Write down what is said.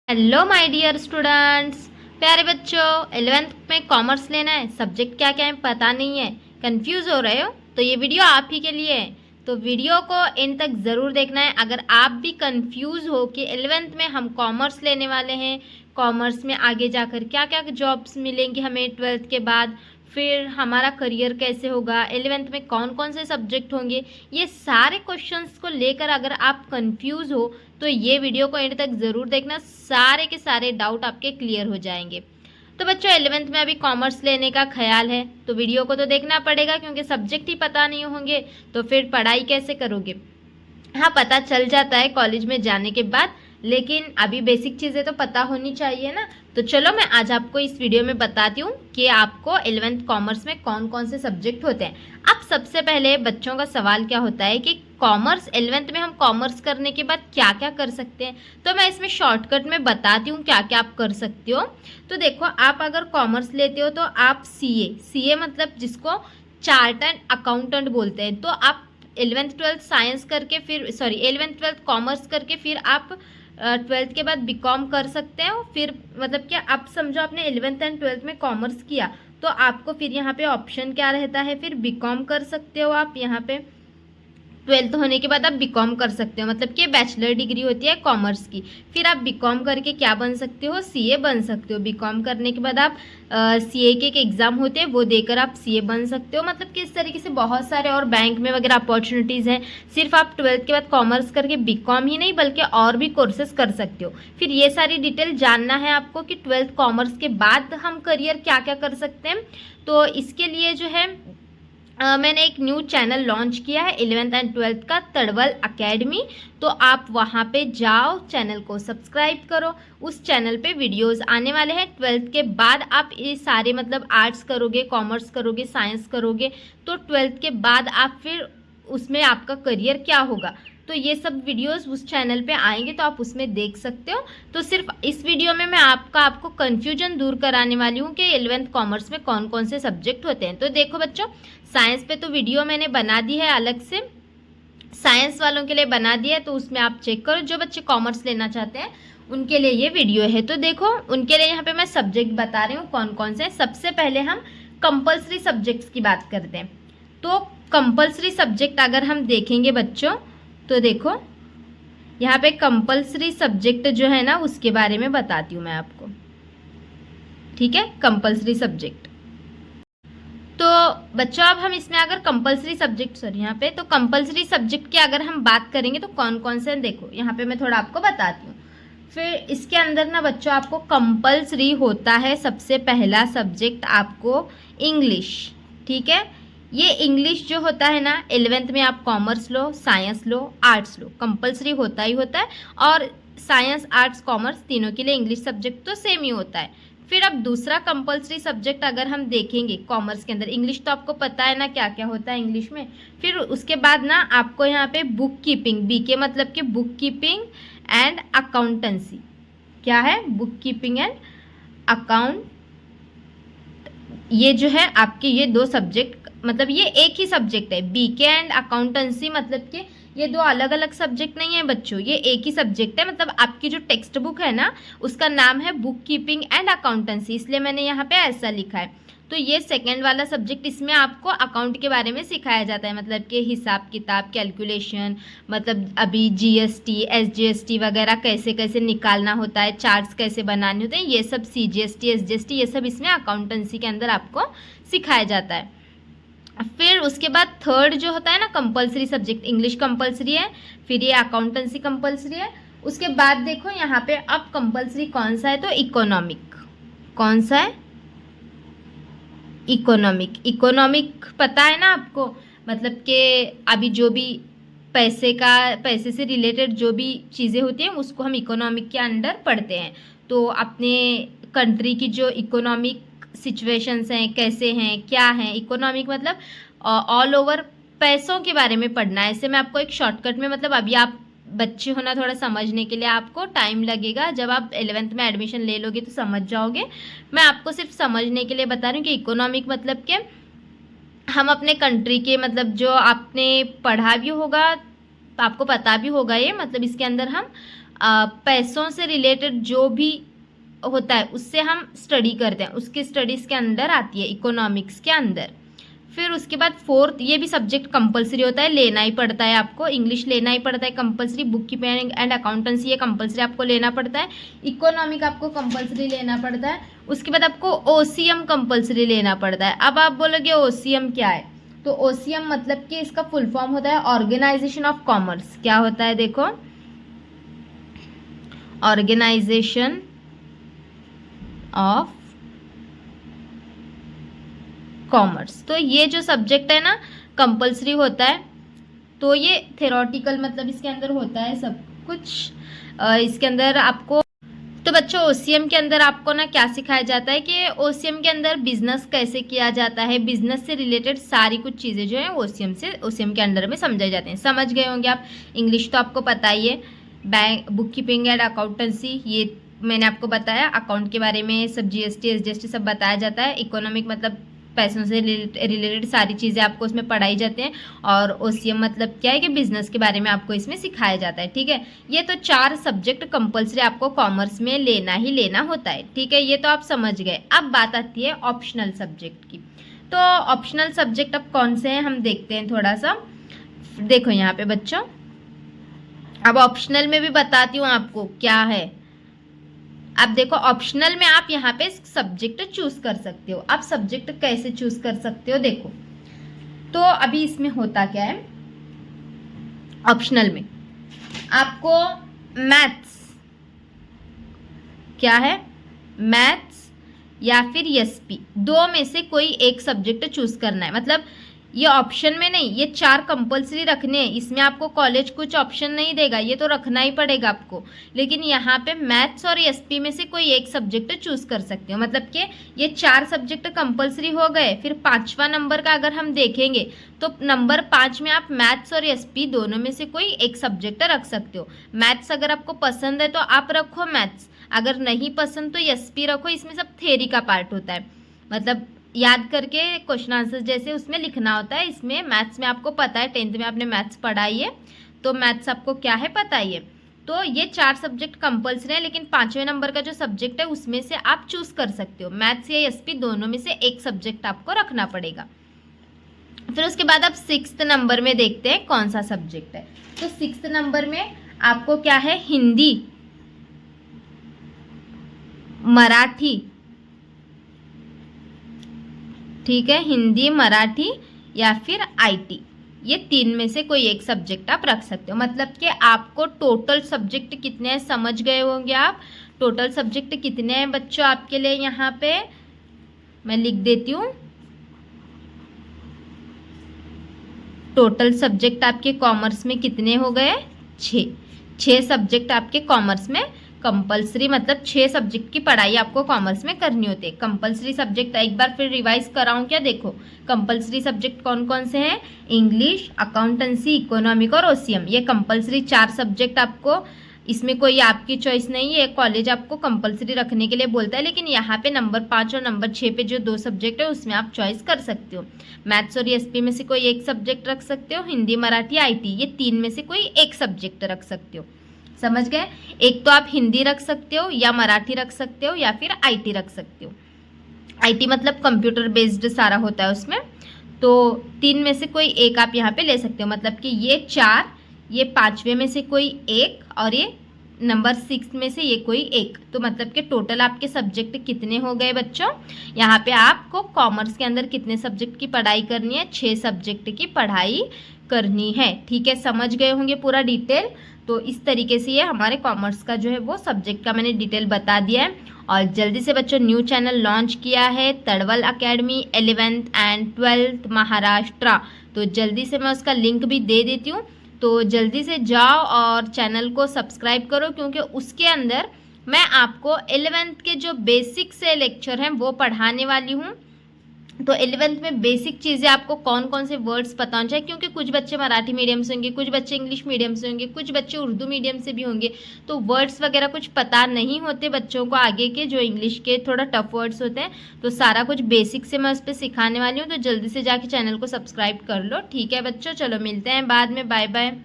Hello my dear students, प्यारे बच्चों। 11th में कॉमर्स लेना है, सब्जेक्ट क्या क्या है पता नहीं है, कंफ्यूज हो रहे हो, तो ये वीडियो आप ही के लिए है। तो वीडियो को एंड तक ज़रूर देखना है। अगर आप भी कंफ्यूज हो कि 11th में हम कॉमर्स लेने वाले हैं, कॉमर्स में आगे जाकर क्या क्या जॉब्स मिलेंगी हमें 12th के बाद, फिर हमारा करियर कैसे होगा, 11th में कौन कौन से सब्जेक्ट होंगे, ये सारे क्वेश्चंस को लेकर अगर आप कंफ्यूज हो तो ये वीडियो को एंड तक ज़रूर देखना। सारे के सारे डाउट आपके क्लियर हो जाएंगे। तो बच्चों 11th में अभी कॉमर्स लेने का ख्याल है तो वीडियो को तो देखना पड़ेगा, क्योंकि सब्जेक्ट ही पता नहीं होंगे तो फिर पढ़ाई कैसे करोगे। हाँ, पता चल जाता है कॉलेज में जाने के बाद, लेकिन अभी बेसिक चीज़ें तो पता होनी चाहिए ना। तो चलो मैं आज आपको इस वीडियो में बताती हूँ कि आपको 11th कॉमर्स में कौन कौन से सब्जेक्ट होते हैं। अब सबसे पहले बच्चों का सवाल क्या होता है कि कॉमर्स 11th में हम कॉमर्स करने के बाद क्या क्या कर सकते हैं। तो मैं इसमें शॉर्टकट में बताती हूँ क्या क्या आप कर सकते हो। तो देखो, आप अगर कॉमर्स लेते हो तो आप सीए मतलब जिसको चार्टर्ड अकाउंटेंट बोलते हैं, तो आप 11th 12th साइंस करके फिर 11th 12th कॉमर्स करके फिर आप 12th के बाद बीकॉम कर सकते हो। फिर मतलब क्या, आप समझो आपने 11th एंड 12th में कॉमर्स किया तो आपको फिर यहाँ पे ऑप्शन क्या रहता है, फिर बीकॉम कर सकते हो आप। यहाँ पे 12th होने के बाद आप बीकॉम कर सकते हो, मतलब कि बैचलर डिग्री होती है कॉमर्स की। फिर आप बीकॉम करके क्या बन सकते हो, सीए बन सकते हो। बीकॉम करने के बाद आप सीए के एक एग्ज़ाम होते हैं वो देकर आप सीए बन सकते हो। मतलब कि इस तरीके से बहुत सारे और बैंक में वगैरह अपॉर्चुनिटीज़ हैं। सिर्फ आप 12th के बाद कॉमर्स करके बीकॉम ही नहीं बल्कि और भी कोर्सेज कर सकते हो। फिर ये सारी डिटेल जानना है आपको कि 12th कॉमर्स के बाद हम करियर क्या क्या कर सकते हैं। तो इसके लिए जो है मैंने एक न्यू चैनल लॉन्च किया है 11th एंड 12th का, तड़वल अकेडमी। तो आप वहाँ पे जाओ, चैनल को सब्सक्राइब करो। उस चैनल पे वीडियोस आने वाले हैं। 12th के बाद आप ये सारे मतलब आर्ट्स करोगे, कॉमर्स करोगे, साइंस करोगे, तो 12th के बाद आप फिर उसमें आपका करियर क्या होगा, तो ये सब वीडियोस उस चैनल पे आएंगे तो आप उसमें देख सकते हो। तो सिर्फ इस वीडियो में मैं आपको कन्फ्यूजन दूर कराने वाली हूँ कि 11th कॉमर्स में कौन कौन से सब्जेक्ट होते हैं। तो देखो बच्चों, साइंस पे तो वीडियो मैंने बना दी है अलग से, साइंस वालों के लिए बना दिया है, तो उसमें आप चेक करो। जो बच्चे कॉमर्स लेना चाहते हैं उनके लिए ये वीडियो है। तो देखो, उनके लिए यहाँ पे मैं सब्जेक्ट बता रही हूँ कौन कौन से। सबसे पहले हम कंपल्सरी सब्जेक्ट्स की बात करते हैं। तो कंपल्सरी सब्जेक्ट अगर हम देखेंगे बच्चों, तो देखो यहाँ पे कंपल्सरी सब्जेक्ट जो है ना उसके बारे में बताती हूँ मैं आपको, ठीक है। कंपल्सरी सब्जेक्ट, तो बच्चों अब हम इसमें अगर कंपल्सरी सब्जेक्ट यहाँ पे, तो कंपल्सरी सब्जेक्ट की अगर हम बात करेंगे तो कौन कौन से, देखो यहाँ पे मैं थोड़ा आपको बताती हूँ। फिर इसके अंदर ना बच्चों आपको कंपल्सरी होता है सबसे पहला सब्जेक्ट आपको इंग्लिश, ठीक है। ये इंग्लिश जो होता है ना, 11th में आप कॉमर्स लो, साइंस लो, आर्ट्स लो, कंपल्सरी होता ही होता है। और साइंस, आर्ट्स, कॉमर्स तीनों के लिए इंग्लिश सब्जेक्ट तो सेम ही होता है। फिर अब दूसरा कंपल्सरी सब्जेक्ट अगर हम देखेंगे कॉमर्स के अंदर, इंग्लिश तो आपको पता है ना क्या क्या होता है इंग्लिश में। फिर उसके बाद ना आपको यहाँ पे बुक कीपिंग, बीके मतलब कि बुक कीपिंग एंड अकाउंटेंसी, क्या है, बुक कीपिंग एंड अकाउंट, ये जो है आपके ये दो सब्जेक्ट, मतलब ये एक ही सब्जेक्ट है। बीके एंड अकाउंटेंसी मतलब कि ये दो अलग अलग सब्जेक्ट नहीं है बच्चों, ये एक ही सब्जेक्ट है। मतलब आपकी जो टेक्स्ट बुक है ना उसका नाम है बुक कीपिंग एंड अकाउंटेंसी, इसलिए मैंने यहाँ पे ऐसा लिखा है। तो ये सेकेंड वाला सब्जेक्ट, इसमें आपको अकाउंट के बारे में सिखाया जाता है, मतलब कि हिसाब किताब, कैलकुलेशन, मतलब अभी जीएसटी, एसजीएसटी वगैरह कैसे कैसे निकालना होता है, चार्ट्स कैसे बनाने होते हैं, ये सब सीजीएसटी, एसजीएसटी, ये सब इसमें अकाउंटेंसी के अंदर आपको सिखाया जाता है। फिर उसके बाद थर्ड जो होता है ना कंपल्सरी सब्जेक्ट, इंग्लिश कंपल्सरी है, फिर ये अकाउंटेंसी कंपल्सरी है। उसके बाद देखो यहाँ पे अब कंपल्सरी कौन सा है, तो इकोनॉमिक, कौन सा है, इकोनॉमिक। इकोनॉमिक पता है ना आपको, मतलब कि अभी जो भी पैसे से रिलेटेड जो भी चीज़ें होती हैं उसको हम इकोनॉमिक के अंडर पढ़ते हैं। तो अपने कंट्री की जो इकोनॉमिक सिचुएशंस हैं, कैसे हैं, क्या हैं, इकोनॉमिक मतलब ऑल ओवर पैसों के बारे में पढ़ना है। ऐसे मैं आपको एक शॉर्टकट में, मतलब अभी आप बच्चे होना, थोड़ा समझने के लिए आपको टाइम लगेगा, जब आप 11th में एडमिशन ले लोगे तो समझ जाओगे। मैं आपको सिर्फ समझने के लिए बता रही हूँ कि इकोनॉमिक मतलब कि हम अपने कंट्री के, मतलब जो आपने पढ़ा भी होगा, आपको पता भी होगा ये, मतलब इसके अंदर हम पैसों से रिलेटेड जो भी होता है उससे हम स्टडी करते हैं, उसकी स्टडीज़ के अंदर आती है, इकोनॉमिक्स के अंदर। फिर उसके बाद फोर्थ, ये भी सब्जेक्ट कंपलसरी होता है, लेना ही पड़ता है आपको। इंग्लिश लेना ही पड़ता है compulsory, book keeping and accountancy ये कंपलसरी आपको लेना पड़ता है, इकोनॉमिक आपको कंपलसरी लेना पड़ता है। उसके बाद आपको ओसीएम कंपलसरी लेना पड़ता है। अब आप बोलोगे ओसीएम क्या है, तो ओसीएम मतलब कि इसका फुल फॉर्म होता है ऑर्गेनाइजेशन ऑफ कॉमर्स। क्या होता है देखो, ऑर्गेनाइजेशन ऑफ कॉमर्स। तो ये जो सब्जेक्ट है ना कंपलसरी होता है, तो ये थ्योरेटिकल मतलब इसके अंदर होता है सब कुछ। इसके अंदर आपको, तो बच्चों ओसीएम के अंदर आपको ना क्या सिखाया जाता है कि ओसीएम के अंदर बिजनेस कैसे किया जाता है, बिजनेस से रिलेटेड सारी कुछ चीज़ें जो है ओसीएम के अंदर में समझाई जाती हैं। समझ गए होंगे आप। इंग्लिश तो आपको पता ही है, bank, book keeping and accountancy ये मैंने आपको बताया, अकाउंट के बारे में सब जीएसटी एसजीएसटी सब बताया जाता है। इकोनॉमिक मतलब पैसों से रिलेटेड सारी चीज़ें आपको उसमें पढ़ाई जाती हैं। और ओसीएम मतलब क्या है कि बिजनेस के बारे में आपको इसमें सिखाया जाता है। ठीक है, ये तो 4 सब्जेक्ट कंपलसरी आपको कॉमर्स में लेना ही लेना होता है। ठीक है, ये तो आप समझ गए। अब बात आती है ऑप्शनल सब्जेक्ट की। तो ऑप्शनल सब्जेक्ट अब कौन से हैं हम देखते हैं थोड़ा सा। देखो यहाँ पे बच्चों, अब ऑप्शनल में भी बताती हूँ आपको क्या है। अब देखो ऑप्शनल में आप यहाँ पे सब्जेक्ट चूज कर सकते हो। आप सब्जेक्ट कैसे चूज कर सकते हो देखो, तो अभी इसमें होता क्या है, ऑप्शनल में आपको मैथ्स, क्या है, मैथ्स या फिर एसपी, 2 में से कोई एक सब्जेक्ट चूज करना है। मतलब ये ऑप्शन में नहीं, ये 4 कंपलसरी रखने हैं। इसमें आपको कॉलेज कुछ ऑप्शन नहीं देगा, ये तो रखना ही पड़ेगा आपको। लेकिन यहाँ पे मैथ्स और एसपी में से कोई एक सब्जेक्ट चूज कर सकते हो। मतलब कि ये 4 सब्जेक्ट कंपलसरी हो गए। फिर 5वां नंबर का अगर हम देखेंगे तो नंबर 5 में आप मैथ्स और एसपी दोनों में से कोई एक सब्जेक्ट रख सकते हो। मैथ्स अगर आपको पसंद है तो आप रखो मैथ्स, अगर नहीं पसंद तो एसपी रखो। इसमें सब थ्योरी का पार्ट होता है, मतलब याद करके क्वेश्चन आंसर जैसे उसमें लिखना होता है। इसमें मैथ्स में आपको पता है, 10th में आपने मैथ्स पढ़ाई है, तो मैथ्स आपको क्या है पता ही है। तो ये 4 सब्जेक्ट कंपलसरी है, लेकिन 5वें नंबर का जो सब्जेक्ट है उसमें से आप चूज कर सकते हो। मैथ्स या एसपी दोनों में से एक सब्जेक्ट आपको रखना पड़ेगा। फिर उसके बाद आप 6th नंबर में देखते हैं कौन सा सब्जेक्ट है। तो 6th नंबर में आपको क्या है, हिंदी, मराठी, ठीक है, हिंदी, मराठी या फिर आईटी, ये 3 में से कोई एक सब्जेक्ट आप रख सकते हो। मतलब कि आपको टोटल सब्जेक्ट कितने हैं समझ गए होंगे आप। टोटल सब्जेक्ट कितने हैं बच्चों आपके लिए, यहाँ पे मैं लिख देती हूँ। टोटल सब्जेक्ट आपके कॉमर्स में कितने हो गए, 6 सब्जेक्ट आपके कॉमर्स में कंपलसरी, मतलब 6 सब्जेक्ट की पढ़ाई आपको कॉमर्स में करनी होती है। कंपलसरी सब्जेक्ट एक बार फिर रिवाइज कराऊं क्या, देखो कंपलसरी सब्जेक्ट कौन कौन से हैं, इंग्लिश, अकाउंटेंसी, इकोनॉमिक और ओसीएम। ये कंपलसरी 4 सब्जेक्ट आपको, इसमें कोई आपकी चॉइस नहीं है, कॉलेज आपको कंपलसरी रखने के लिए बोलता है। लेकिन यहाँ पे नंबर 5 और नंबर 6 पे जो 2 सब्जेक्ट है उसमें आप चॉइस कर सकते हो। मैथ्स और एसपी में से कोई एक सब्जेक्ट रख सकते हो, हिंदी, मराठी, आईटी, ये 3 में से कोई एक सब्जेक्ट रख सकते हो। समझ गए। एक तो आप हिंदी रख सकते हो या मराठी रख सकते हो या फिर आईटी रख सकते हो। आईटी मतलब कंप्यूटर बेस्ड सारा होता है उसमें। तो 3 में से कोई एक आप यहाँ पे ले सकते हो। मतलब कि ये 4, ये 5वें में से कोई एक और ये नंबर 6 में से ये कोई एक। तो मतलब कि टोटल आपके सब्जेक्ट कितने हो गए बच्चों, यहाँ पे आपको कॉमर्स के अंदर कितने सब्जेक्ट की पढ़ाई करनी है, 6 सब्जेक्ट की पढ़ाई करनी है। ठीक है, समझ गए होंगे पूरा डिटेल। तो इस तरीके से ये हमारे कॉमर्स का जो है वो सब्जेक्ट का मैंने डिटेल बता दिया है। और जल्दी से बच्चों न्यू चैनल लॉन्च किया है तड़वल academy 11th and 12th Maharashtra. तो जल्दी से मैं उसका लिंक भी दे देती हूँ, तो जल्दी से जाओ और चैनल को सब्सक्राइब करो, क्योंकि उसके अंदर मैं आपको 11th के जो बेसिक से लेक्चर हैं वो पढ़ाने वाली हूँ। तो 11th में बेसिक चीज़ें आपको कौन कौन से वर्ड्स पता होने चाहिए, क्योंकि कुछ बच्चे मराठी मीडियम से होंगे, कुछ बच्चे इंग्लिश मीडियम से होंगे, कुछ बच्चे उर्दू मीडियम से भी होंगे। तो वर्ड्स वगैरह कुछ पता नहीं होते बच्चों को, आगे के जो इंग्लिश के थोड़ा टफ वर्ड्स होते हैं। तो सारा कुछ बेसिक से मैं उस पर सिखाने वाली हूँ। तो जल्दी से जाके चैनल को सब्सक्राइब कर लो। ठीक है बच्चों, चलो मिलते हैं बाद में, बाय बाय।